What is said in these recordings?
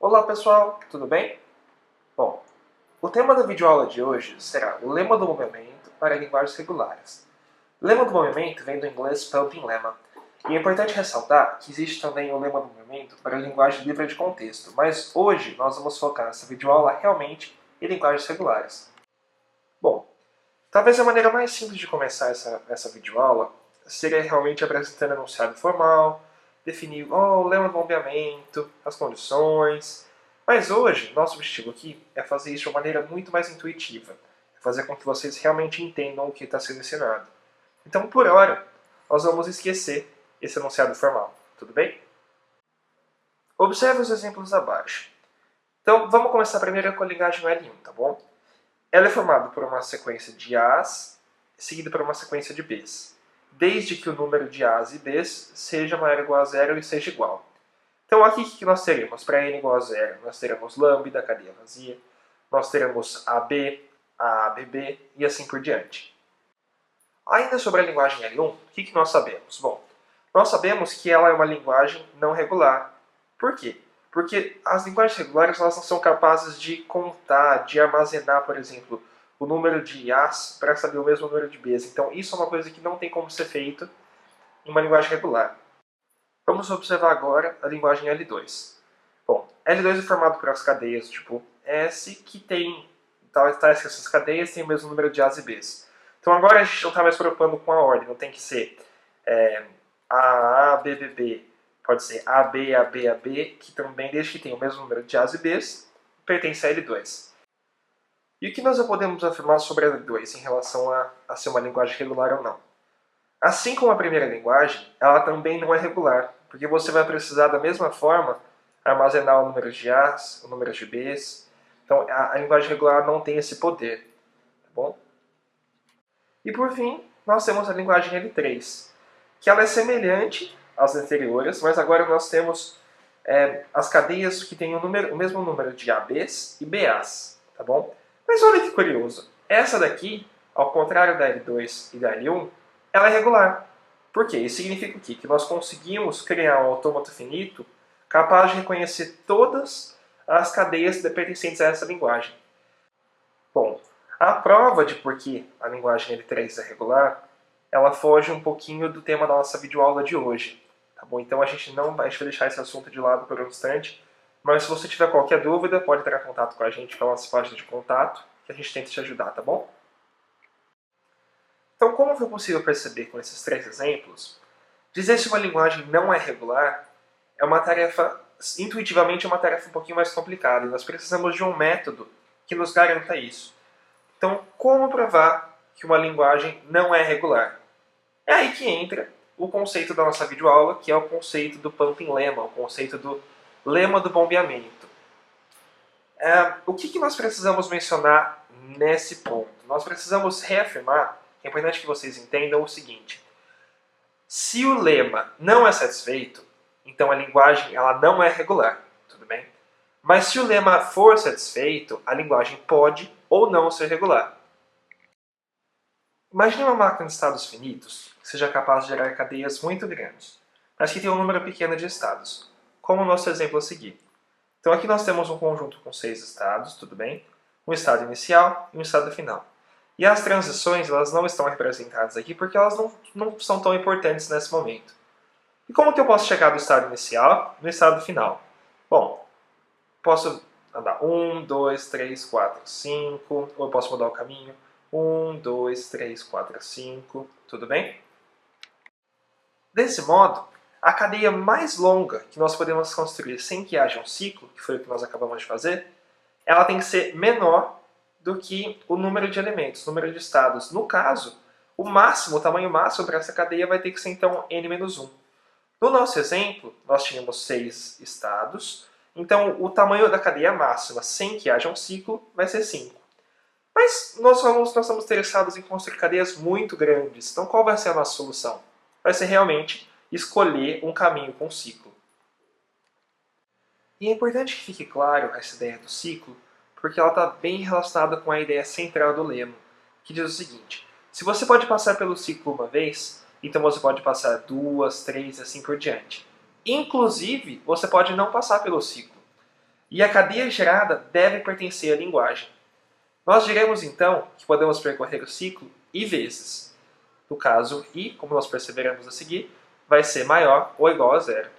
Olá pessoal, tudo bem? Bom, o tema da videoaula de hoje será o lema do movimento para linguagens regulares. O lema do movimento vem do inglês pumping lemma, e é importante ressaltar que existe também o lema do movimento para linguagem livre de contexto, mas hoje nós vamos focar nessa videoaula realmente em linguagens regulares. Bom, talvez a maneira mais simples de começar essa videoaula seria realmente apresentando o enunciado formal, definir o lema do bombeamento, as condições. Mas hoje, nosso objetivo aqui é fazer isso de uma maneira muito mais intuitiva. É fazer com que vocês realmente entendam o que está sendo ensinado. Então, por hora, nós vamos esquecer esse enunciado formal. Tudo bem? Observe os exemplos abaixo. Então, vamos começar primeiro com a linguagem L1, tá bom? Ela é formada por uma sequência de A's, seguida por uma sequência de B's, desde que o número de A's e B's seja maior ou igual a zero e seja igual. Então aqui o que nós teremos? Para n igual a zero, nós teremos lambda, cadeia vazia, nós teremos AB, ABB e assim por diante. Ainda sobre a linguagem L1, o que nós sabemos? Bom, nós sabemos que ela é uma linguagem não regular. Por quê? Porque as linguagens regulares elas não são capazes de contar, de armazenar, por exemplo, o número de A's para saber o mesmo número de B's. Então isso é uma coisa que não tem como ser feito em uma linguagem regular. Vamos observar agora a linguagem L2. Bom, L2 é formado por as cadeias tipo S, que tem tais que essas cadeias têm o mesmo número de A's e B's. Então agora a gente não está mais se preocupando com a ordem, não tem que ser A, B, B, B. Pode ser AB, AB, AB, que também, desde que tenha o mesmo número de A's e B's, pertence a L2. E o que nós já podemos afirmar sobre a L2 em relação a ser uma linguagem regular ou não? Assim como a primeira linguagem, ela também não é regular, porque você vai precisar da mesma forma armazenar o número de A's, o número de B's. Então a linguagem regular não tem esse poder, tá bom? E por fim, nós temos a linguagem L3, que ela é semelhante às anteriores, mas agora nós temos as cadeias que têm o mesmo número de AB's e BA's, tá bom? Mas olha que curioso, essa daqui, ao contrário da L2 e da L1, ela é regular. Por quê? Isso significa o quê? Que nós conseguimos criar um autômato finito capaz de reconhecer todas as cadeias pertencentes a essa linguagem. Bom, a prova de por que a linguagem L3 é regular, ela foge um pouquinho do tema da nossa videoaula de hoje. Tá bom? Então a gente vai deixar esse assunto de lado por um instante, mas se você tiver qualquer dúvida, pode entrar em contato com a gente pela nossa página de contato, que a gente tenta te ajudar, tá bom? Então, como foi possível perceber com esses três exemplos, dizer se uma linguagem não é regular é uma tarefa, intuitivamente é uma tarefa um pouquinho mais complicada, e nós precisamos de um método que nos garanta isso. Então, como provar que uma linguagem não é regular? É aí que entra o conceito da nossa videoaula, que é o conceito do pumping lemma, o conceito do lema do bombeamento. O que nós precisamos mencionar nesse ponto? Nós precisamos reafirmar, é importante que vocês entendam o seguinte: se o lema não é satisfeito, então a linguagem ela não é regular, tudo bem? Mas se o lema for satisfeito, a linguagem pode ou não ser regular. Imagine uma máquina de estados finitos que seja capaz de gerar cadeias muito grandes, mas que tenha um número pequeno de estados, como o nosso exemplo a seguir. Então aqui nós temos um conjunto com 6 estados, tudo bem? Um estado inicial e um estado final. E as transições elas não estão representadas aqui porque elas não são tão importantes nesse momento. E como que eu posso chegar do estado inicial no estado final? Bom, posso andar 1, 2, 3, 4, 5, ou eu posso mudar o caminho. 1, 2, 3, 4, 5, tudo bem? Desse modo, a cadeia mais longa que nós podemos construir sem que haja um ciclo, que foi o que nós acabamos de fazer, ela tem que ser menor do que o número de elementos, o número de estados. No caso, o tamanho máximo para essa cadeia vai ter que ser então n-1. No nosso exemplo, nós tínhamos 6 estados, então o tamanho da cadeia máxima sem que haja um ciclo vai ser 5. Mas nós estamos interessados em construir cadeias muito grandes, então qual vai ser a nossa solução? Vai ser realmente escolher um caminho com ciclo. E é importante que fique claro essa ideia do ciclo, porque ela está bem relacionada com a ideia central do lema, que diz o seguinte: se você pode passar pelo ciclo uma vez, então você pode passar 2, 3 e assim por diante. Inclusive, você pode não passar pelo ciclo. e a cadeia gerada deve pertencer à linguagem. Nós diremos então que podemos percorrer o ciclo i vezes. No caso, i, como nós perceberemos a seguir, vai ser maior ou igual a zero.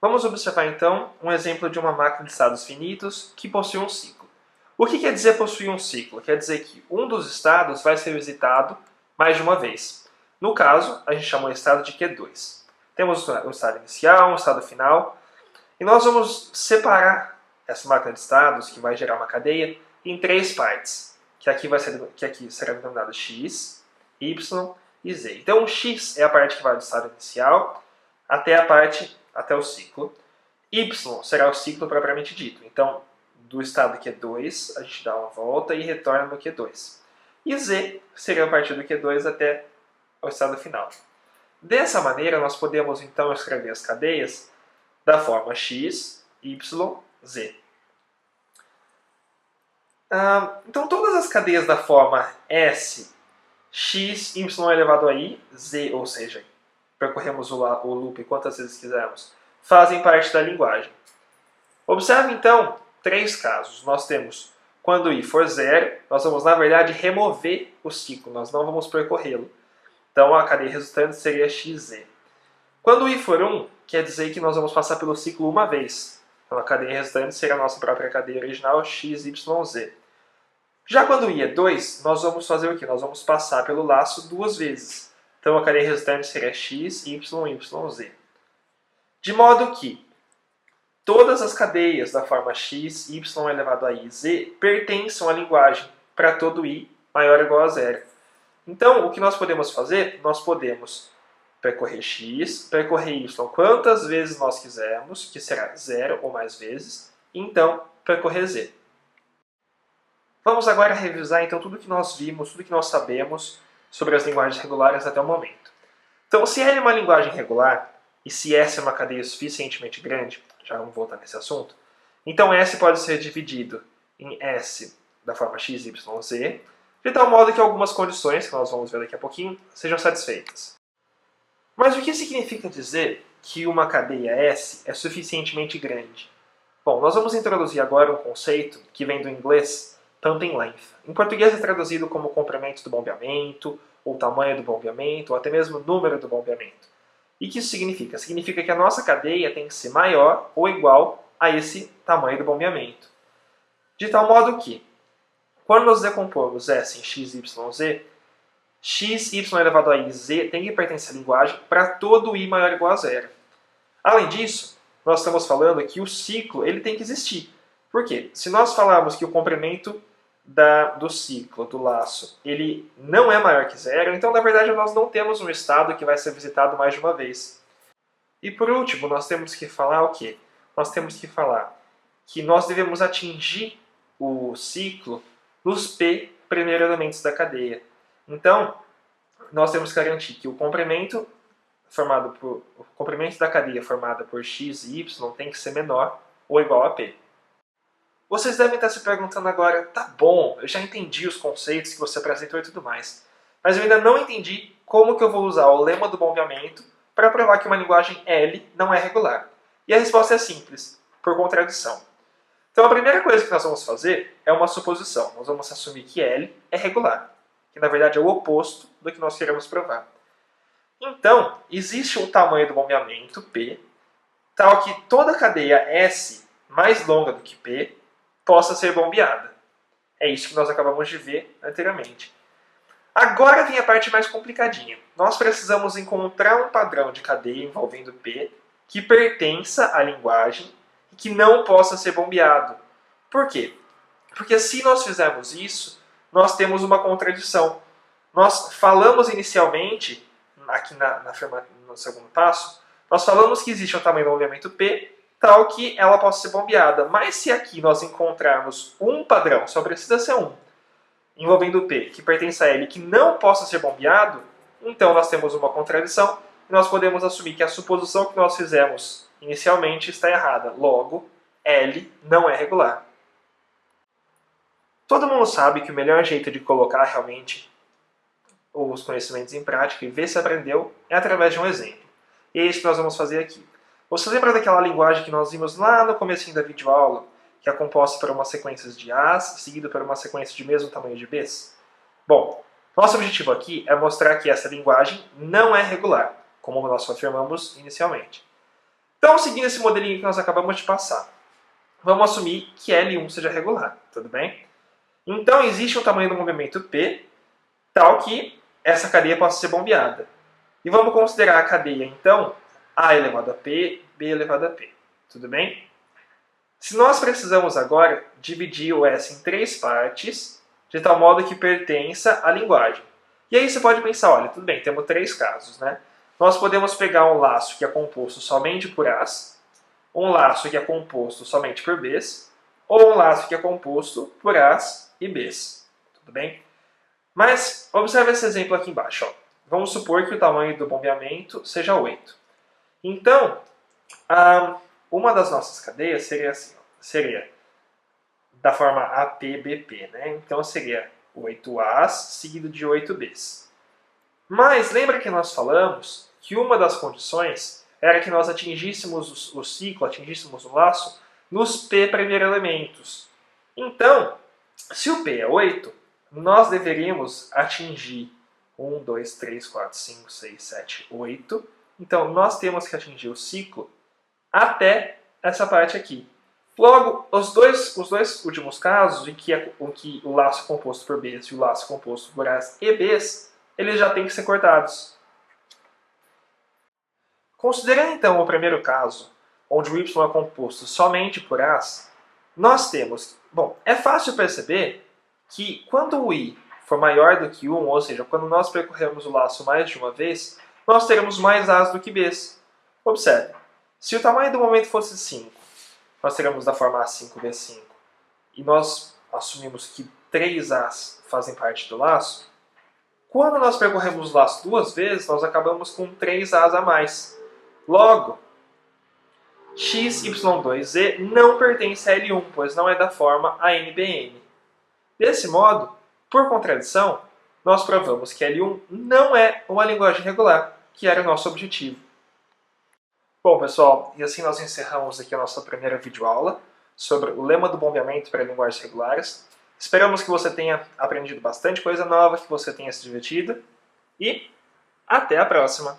Vamos observar então um exemplo de uma máquina de estados finitos que possui um ciclo. O que quer dizer possuir um ciclo? Quer dizer que um dos estados vai ser visitado mais de uma vez. No caso, a gente chama o estado de Q2. Temos um estado inicial, um estado final, e nós vamos separar essa máquina de estados, que vai gerar uma cadeia, em três partes, que aqui será denominada x, y e z. Então, o x é a parte que vai do estado inicial até o ciclo. Y será o ciclo propriamente dito. Então, do estado Q2, a gente dá uma volta e retorna no Q2. E Z seria a partir do Q2 até o estado final. Dessa maneira, nós podemos então escrever as cadeias da forma x, y, z. Então, todas as cadeias da forma S, x, y elevado a i, z, ou seja, percorremos o loop quantas vezes quisermos, fazem parte da linguagem. Observe então três casos. Nós temos quando i for zero, nós vamos na verdade remover o ciclo, nós não vamos percorrê-lo. Então a cadeia resultante seria xz. Quando i for 1, quer dizer que nós vamos passar pelo ciclo uma vez. Então a cadeia resultante seria a nossa própria cadeia original, x, y, z. Já quando i é 2, nós vamos fazer o quê? Nós vamos passar pelo laço duas vezes. Então a cadeia resultante seria x, y, z. De modo que todas as cadeias da forma x, y elevado a i, z pertencem à linguagem para todo i maior ou igual a zero. Então, o que nós podemos fazer? Nós podemos percorrer x, percorrer y quantas vezes nós quisermos, que será zero ou mais vezes, e então percorrer z. Vamos agora revisar então tudo que nós vimos, tudo que nós sabemos sobre as linguagens regulares até o momento. Então, se L é uma linguagem regular, e se S é uma cadeia suficientemente grande, já vamos voltar nesse assunto, então S pode ser dividido em S da forma x, y, z, de tal modo que algumas condições, que nós vamos ver daqui a pouquinho, sejam satisfeitas. Mas o que significa dizer que uma cadeia S é suficientemente grande? Bom, nós vamos introduzir agora um conceito que vem do inglês pumping length. Em português é traduzido como comprimento do bombeamento, ou tamanho do bombeamento, ou até mesmo número do bombeamento. E o que isso significa? Significa que a nossa cadeia tem que ser maior ou igual a esse tamanho do bombeamento. De tal modo que, quando nós decompormos S em x, y, z, x, y elevado a i, z tem que pertencer à linguagem para todo i maior ou igual a zero. Além disso, nós estamos falando que o ciclo ele tem que existir. Por quê? Se nós falarmos que o comprimento do ciclo, do laço, ele não é maior que zero, então na verdade nós não temos um estado que vai ser visitado mais de uma vez. E por último, nós temos que falar o quê? Nós temos que falar que nós devemos atingir o ciclo nos P primeiros elementos da cadeia. Então, nós temos que garantir que o comprimento da cadeia formada por x e y tem que ser menor ou igual a P. Vocês devem estar se perguntando agora, tá bom, eu já entendi os conceitos que você apresentou e tudo mais, mas eu ainda não entendi como que eu vou usar o lema do bombeamento para provar que uma linguagem L não é regular. E a resposta é simples, por contradição. Então a primeira coisa que nós vamos fazer é uma suposição. Nós vamos assumir que L é regular, que na verdade é o oposto do que nós queremos provar. Então, existe um tamanho do bombeamento, P, tal que toda cadeia S mais longa do que P possa ser bombeada. É isso que nós acabamos de ver anteriormente. Agora vem a parte mais complicadinha. Nós precisamos encontrar um padrão de cadeia envolvendo P que pertença à linguagem e que não possa ser bombeado. Por quê? Porque se nós fizermos isso, nós temos uma contradição. Nós falamos inicialmente, aqui no segundo passo, nós falamos que existe um tamanho do bombeamento P tal que ela possa ser bombeada. Mas se aqui nós encontrarmos um padrão, só precisa ser um, envolvendo P, que pertence a L, que não possa ser bombeado, então nós temos uma contradição e nós podemos assumir que a suposição que nós fizemos inicialmente está errada. Logo, L não é regular. Todo mundo sabe que o melhor jeito de colocar realmente os conhecimentos em prática e ver se aprendeu é através de um exemplo. E é isso que nós vamos fazer aqui. Você lembra daquela linguagem que nós vimos lá no comecinho da videoaula, que é composta por uma sequência de A's, seguido por uma sequência de mesmo tamanho de B's? Bom, nosso objetivo aqui é mostrar que essa linguagem não é regular, como nós afirmamos inicialmente. Então, seguindo esse modelinho que nós acabamos de passar, vamos assumir que L1 seja regular, tudo bem? Então, existe um tamanho do movimento P, tal que essa cadeia possa ser bombeada. E vamos considerar a cadeia, então, A elevado a P, B elevado a P. Tudo bem? Se nós precisamos agora dividir o S em 3 partes, de tal modo que pertença à linguagem. E aí você pode pensar, olha, tudo bem, temos 3 casos, né? Nós podemos pegar um laço que é composto somente por A's, um laço que é composto somente por B's, ou um laço que é composto por A's e B's. Tudo bem? Mas observe esse exemplo aqui embaixo. Ó. Vamos supor que o tamanho do bombeamento seja 8. Então, uma das nossas cadeias seria assim, ó, seria da forma APBP, né? Então seria 8A's seguido de 8B's. Mas lembra que nós falamos que uma das condições era que nós atingíssemos o ciclo, atingíssemos o laço, nos P primeiro elementos. Então, se o P é 8, nós deveríamos atingir 1, 2, 3, 4, 5, 6, 7, 8. Então, nós temos que atingir o ciclo até essa parte aqui. Logo, os dois últimos casos, em que o laço é composto por B's e o laço é composto por A's e B's, eles já têm que ser cortados. Considerando então o primeiro caso, onde o y é composto somente por A's, nós temos... Bom, é fácil perceber que quando o i for maior do que 1, ou seja, quando nós percorremos o laço mais de uma vez, nós teremos mais A's do que B's. Observe, se o tamanho do momento fosse 5, nós teremos da forma A5B5, e nós assumimos que 3 A's fazem parte do laço, quando nós percorremos o laço 2 vezes, nós acabamos com 3 A's a mais. Logo, x, y2, z não pertence a L1, pois não é da forma ANBN. Desse modo, por contradição, nós provamos que L1 não é uma linguagem regular, que era o nosso objetivo. Bom, pessoal, e assim nós encerramos aqui a nossa primeira videoaula sobre o lema do bombeamento para linguagens regulares. Esperamos que você tenha aprendido bastante coisa nova, que você tenha se divertido e até a próxima!